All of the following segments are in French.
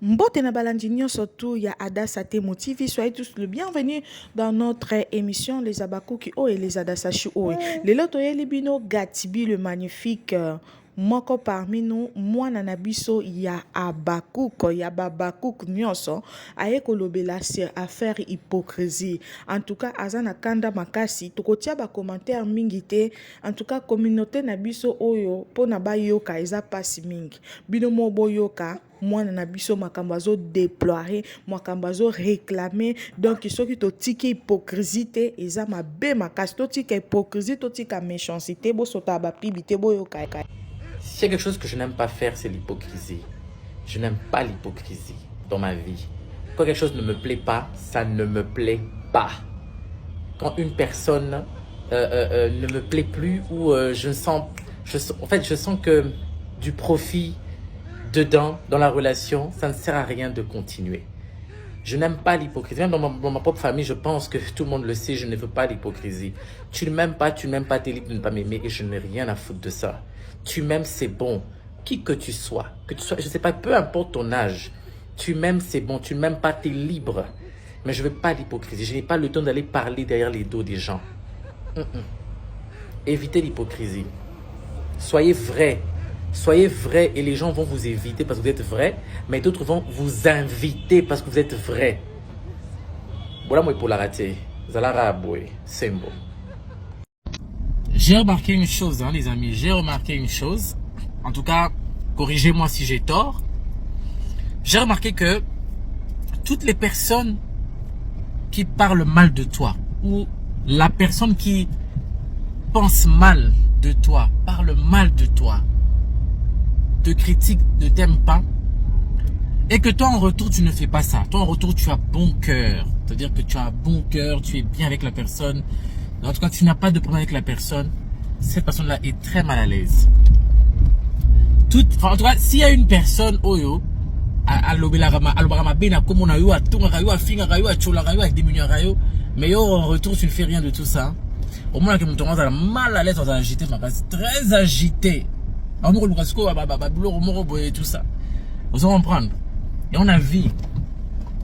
Mbote na balandinio surtout ya Adassa Temo TV, soyez tous le bienvenue dans notre émission Les Abakuki O et les Adasashi O. Les loto libino Gatibi le magnifique. Moko parmi nous, moi nanabiso ya Abakuk, ya Babakuk nyonso, aye kolobela sur affaire hypocrisie. En tout cas, azana kanda makasi, tokotia ba commentaire mingi te. En tout cas, communauté nabiso oyo, po na ba yoka eza pasi mingi. Bino mobo yoka, moi na biso makambo azo déplorer, makambo azo réclamer. Donc soki to tiki hypocrisie te eza mabe makasi, to tika hypocrisie, to tika méchanceté, bo sota ba pibité bo yoka. S'il y a quelque chose que je n'aime pas faire, c'est l'hypocrisie. Je n'aime pas l'hypocrisie dans ma vie. Quand quelque chose ne me plaît pas, ça ne me plaît pas. Quand une personne ne me plaît plus ou je sens que du profit dedans, dans la relation, ça ne sert à rien de continuer. Je n'aime pas l'hypocrisie. Même dans ma propre famille, je pense que tout le monde le sait, je ne veux pas l'hypocrisie. Tu ne m'aimes pas, t'es libre de ne pas m'aimer et je n'ai rien à foutre de ça. Tu m'aimes, c'est bon. Qui que tu sois, je ne sais pas, peu importe ton âge. Tu m'aimes, c'est bon. Tu ne m'aimes pas, t'es libre. Mais je ne veux pas l'hypocrisie. Je n'ai pas le temps d'aller parler derrière les dos des gens. Évitez l'hypocrisie. Soyez vrai. Soyez vrai et les gens vont vous éviter parce que vous êtes vrai, mais d'autres vont vous inviter parce que vous êtes vrai. Voilà moi pour la rater. C'est bon. J'ai remarqué une chose, hein, les amis. J'ai remarqué une chose. En tout cas, corrigez-moi si j'ai tort. J'ai remarqué que toutes les personnes qui parlent mal de toi ou la personne qui pense mal de toi, parle mal de toi, te critique, ne t'aime pas, et que toi en retour tu ne fais pas ça. Toi en retour tu as bon cœur. C'est-à-dire que tu as bon cœur, tu es bien avec la personne. En tout cas, tu n'as pas de problème avec la personne. Cette personne-là est très mal à l'aise. En tout cas, s'il y a une personne, oyo, mais en retour, tu ne fais rien de tout ça. Au moins, que mon tournoi a mal à l'aise, on a agité, très agité. Tout ça. Vous allez comprendre. Et on a vu.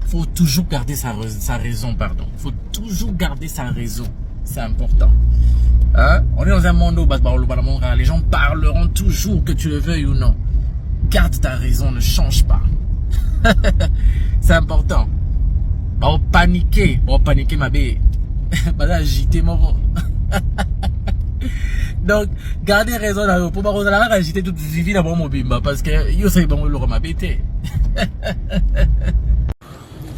Faut toujours garder sa raison, pardon. Faut toujours garder sa raison. C'est important. Hein? On est dans un monde où les gens parleront toujours, que tu le veuilles ou non. Garde ta raison, ne change pas. C'est important. On paniquer, ma belle. Agiter mon. Donc, gardez raison là, pour pas agiter toute vie dans mon bimba parce que yo c'est bon le m'abêter.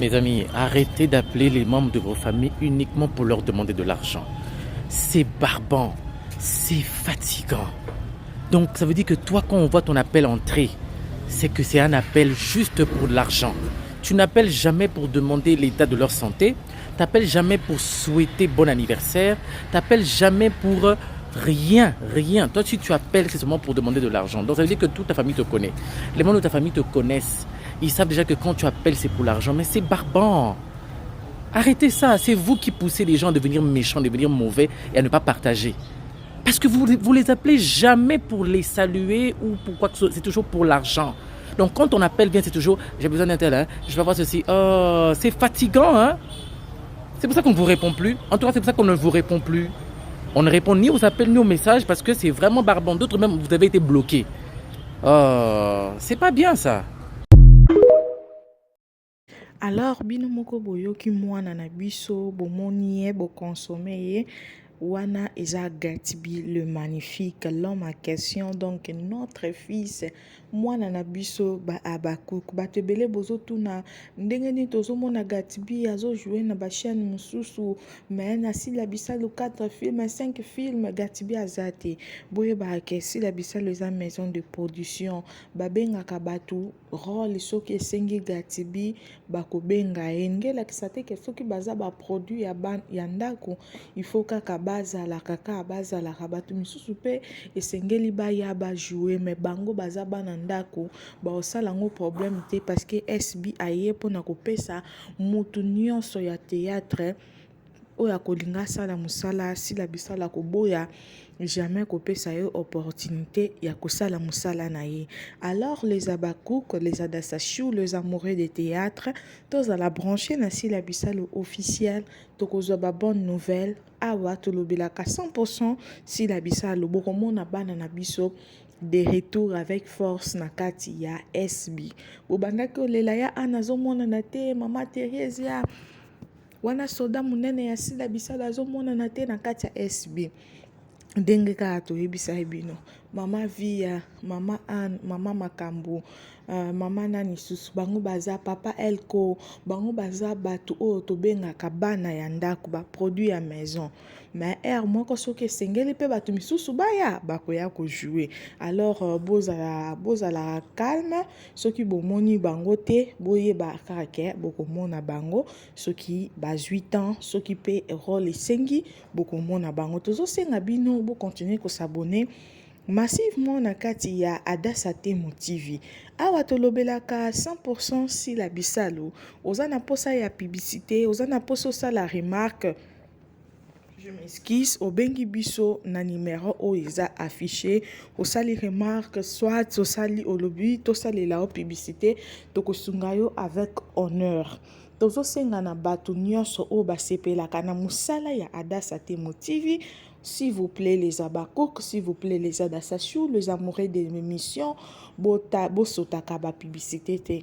Mes amis, arrêtez d'appeler les membres de vos familles uniquement pour leur demander de l'argent. C'est barbant, c'est fatigant. Donc ça veut dire que toi, quand on voit ton appel entrer, c'est que c'est un appel juste pour l'argent. Tu n'appelles jamais pour demander l'état de leur santé, tu n'appelles jamais pour souhaiter bon anniversaire, tu n'appelles jamais pour rien. Toi, si tu appelles, c'est seulement pour demander de l'argent. Donc ça veut dire que toute ta famille te connaît. Les membres de ta famille te connaissent. Ils savent déjà que quand tu appelles, c'est pour l'argent. Mais c'est barbant. Arrêtez ça. C'est vous qui poussez les gens à devenir méchants, à devenir mauvais et à ne pas partager. Parce que vous les appelez jamais pour les saluer ou pour quoi que ce soit. C'est toujours pour l'argent. Donc quand on appelle bien, c'est toujours j'ai besoin d'un tel, hein, je vais avoir ceci. Oh, c'est fatigant, hein. C'est pour ça qu'on ne vous répond plus. En tout cas, c'est pour ça qu'on ne vous répond plus. On ne répond ni aux appels ni aux messages parce que c'est vraiment barbant. D'autres même, vous avez été bloqués. Oh, c'est pas bien ça. Alors, bino moko boyoki mwana na biso, bomoni bo consommer wana eza Gatibi le magnifique, l'homme en question, donc notre fils mwana na biso ba Abakuk batebele bozo tuna ndenge ni tozo mona Gatibi azo jouer na ba chaîne mususu mais na sila bisalo 4 films 5 films Gatibi azate boye ba ke sila bisalo eza maison de production babengaka batu rôle soki esengi Gatibi bakobenga engela kisate ke soki baza ba produit ya ndako il faut kaka bazalaka kaka bazalaka bato misusu pe esengeli baya ba jouer mais bango baza bana ndako baosala ngo problème te parce que SB aye pona kopesa mutu nyonso ya théâtre oyo akolinga sala musala sila bisala koboya jamais kopesa yo opportunité ya kosala musala na ye. Alors les Abakouk, les Adasachou, les amoureux de théâtre, tous à la brancher na sila bisala officiel, tokozwa ba bonne nouvelle awa tolobelaka 100% sila bisala bokomona bana na biso de retour avec force na kati ya SB. Bobandaki olela ya anazomona na te mama Thérèse ya wana soda munene ya sila bisala azomona na te na kati ya SB. Ndenge kaka toyebisa bino mama Via, mama Anne, mama Makambo, mama nani susu bango baza papa Elko, bango baza batu oyo tobengaka bana ya ndako ba produit ya maison. Mais moko soki esengeli pe batu misusu baya bakoya ko jouer. Alors bozala calme soki bomoni bango te boyeba kaka bokomona bango soki ba 8 ans soki pe rôle esengi bokomona bango. Tozosenga bino bo continuer ko s'abonner massivement na kati ya Adassa Temo TV. Awa tolobelaka 100% si la bisalo. Oza na posa ya publicité, oza na posa la remarque. Je m'excuse, au bengi biso na numéro oiza affiché, au sali remarque, soit au sali au lobby, to sali la publicité, to kosungayo avec honneur. Tozo senga na batu nyonso o basepelaka na musala ya Adassa Temo TV. S'il vous plaît les Abakouk, s'il vous plaît les Adasachou, les amoureux de l'émission, bosotaka ba publicité te.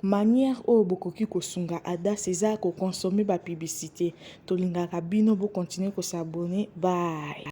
Manière o bokoki kosunga Adassa eza ko consommer ba publicité. Tolingaka bino bo continuer ko s'abonner. Bye.